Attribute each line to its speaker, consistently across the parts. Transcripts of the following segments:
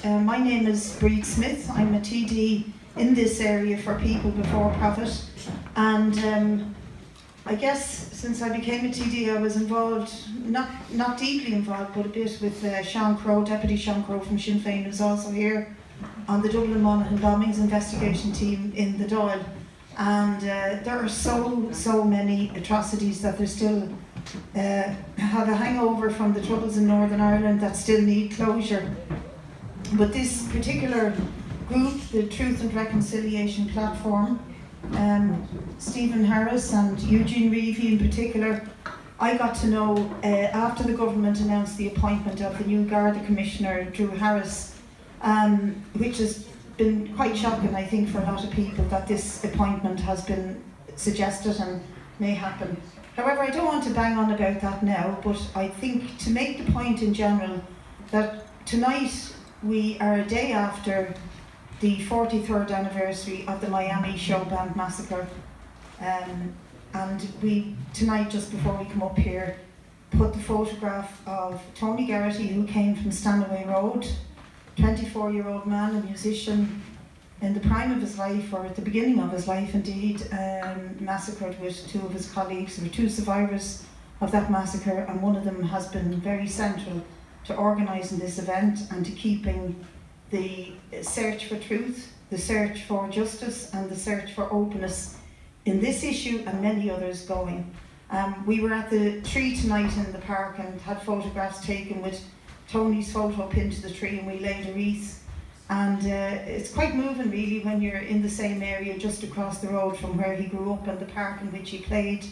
Speaker 1: My name is Brid Smith. I'm a TD in this area for people before profit, and I guess since I became a TD I was involved, not deeply involved, but a bit with Sean Crowe, Deputy Sean Crowe from Sinn Féin, who's also here on the Dublin Monaghan bombings investigation team in the Dáil. And there are so many atrocities that there still have a hangover from the troubles in Northern Ireland that still need closure. But this particular group, the Truth and Reconciliation platform, Stephen Harris and Eugene Reevy in particular, I got to know after the government announced the appointment of the new Garda Commissioner, Drew Harris, which has been quite shocking, I think, for a lot of people that this appointment has been suggested and may happen. However, I don't want to bang on about that now, but I think to make the point in general that tonight we are a day after the 43rd anniversary of the Miami showband massacre, and we tonight, just before we come up here, put the photograph of Tony Geraghty, who came from Stanaway Road, 24-year-old man, a musician in the prime of his life, or at the beginning of his life indeed, massacred with two of his colleagues. There were two survivors of that massacre, and one of them has been very central to organising this event and to keeping the search for truth, the search for justice and the search for openness in this issue and many others going. We were at the tree tonight in the park and had photographs taken with Tony's photo pinned to the tree, and we laid a wreath. And it's quite moving really when you're in the same area just across the road from where he grew up and the park in which he played,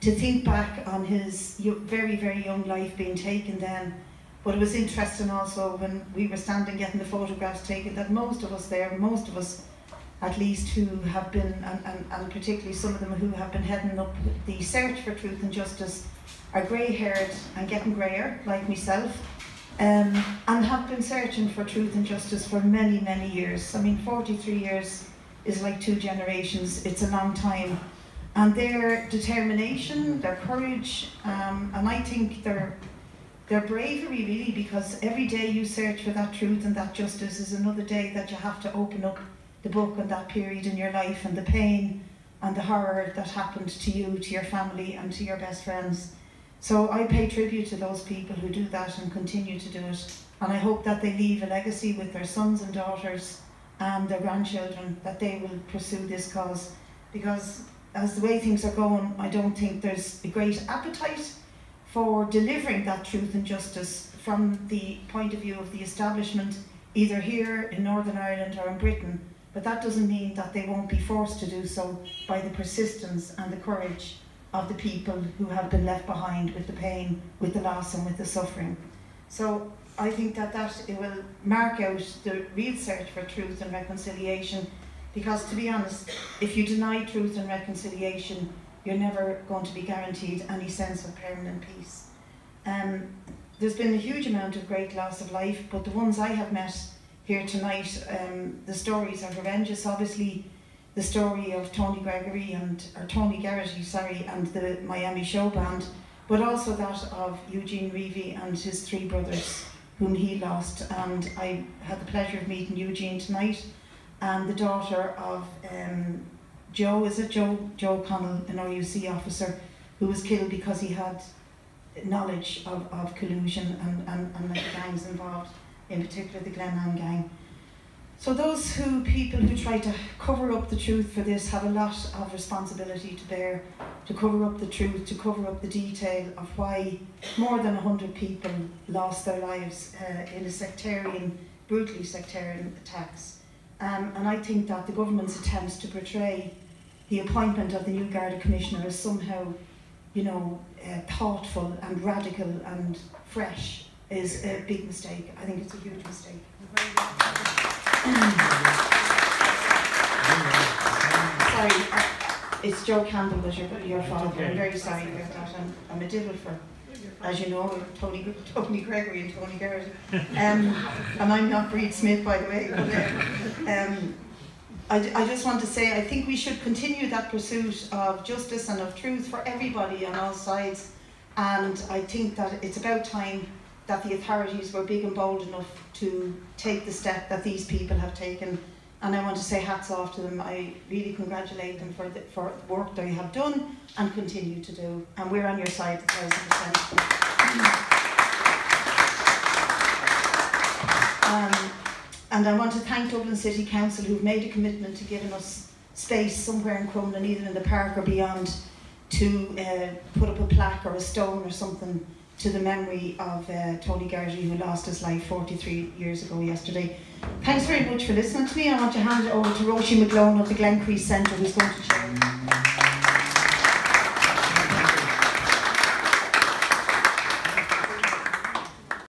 Speaker 1: to think back on his very, very young life being taken then. But it was interesting also when we were standing getting the photographs taken that most of us there, most of us at least who have been, and particularly some of them who have been heading up the search for truth and justice, are grey-haired and getting greyer, like myself, and have been searching for truth and justice for many, many years. I mean, 43 years is like 2 generations, it's a long time. And their determination, their courage, and I think their bravery really, because every day you search for that truth and that justice is another day that you have to open up the book on that period in your life and the pain and the horror that happened to you, to your family and to your best friends. So I pay tribute to those people who do that and continue to do it. And I hope that they leave a legacy with their sons and daughters and their grandchildren, that they will pursue this cause. Because as the way things are going, I don't think there's a great appetite for delivering that truth and justice from the point of view of the establishment, either here in Northern Ireland or in Britain. But that doesn't mean that they won't be forced to do so by the persistence and the courage of the people who have been left behind with the pain, with the loss and with the suffering. So I think that it will mark out the real search for truth and reconciliation, because to be honest, if you deny truth and reconciliation, you're never going to be guaranteed any sense of permanent peace. There's been a huge amount of great loss of life, but the ones I have met here tonight, the stories are horrendous. Obviously, the story of Tony Geraghty and the Miami showband, but also that of Eugene Reevy and his 3 brothers whom he lost. And I had the pleasure of meeting Eugene tonight, and the daughter of Joe Connell, an RUC officer, who was killed because he had knowledge of collusion and the gangs involved, in particular the Glenanne gang. So those people who try to cover up the truth for this have a lot of responsibility to bear, to cover up the truth, to cover up the detail of why more than 100 people lost their lives in a brutally sectarian attacks. And I think that the government's attempts to portray the appointment of the new Garda Commissioner as somehow, thoughtful and radical and fresh is a big mistake. I think it's a huge mistake. Sorry, it's Joe Campbell was your father. I'm very sorry about that. I'm a divil for, as you know, Tony Geraghty and Tony Geraghty. And I'm not Brid Smith, by the way. But, I just want to say I think we should continue that pursuit of justice and of truth for everybody on all sides. And I think that it's about time that the authorities were big and bold enough to take the step that these people have taken, and I want to say hats off to them. I really congratulate them for the work they have done and continue to do, and we're on your side 1,000%. And I want to thank Dublin City Council, who've made a commitment to giving us space somewhere in Crumlin, either in the park or beyond, to put up a plaque or a stone or something to the memory of Tony Geraghty, who lost his life 43 years ago yesterday. Thanks very much for listening to me. I want to hand it over to Roisin McGlone of the Glencrease Centre, who's going to chair.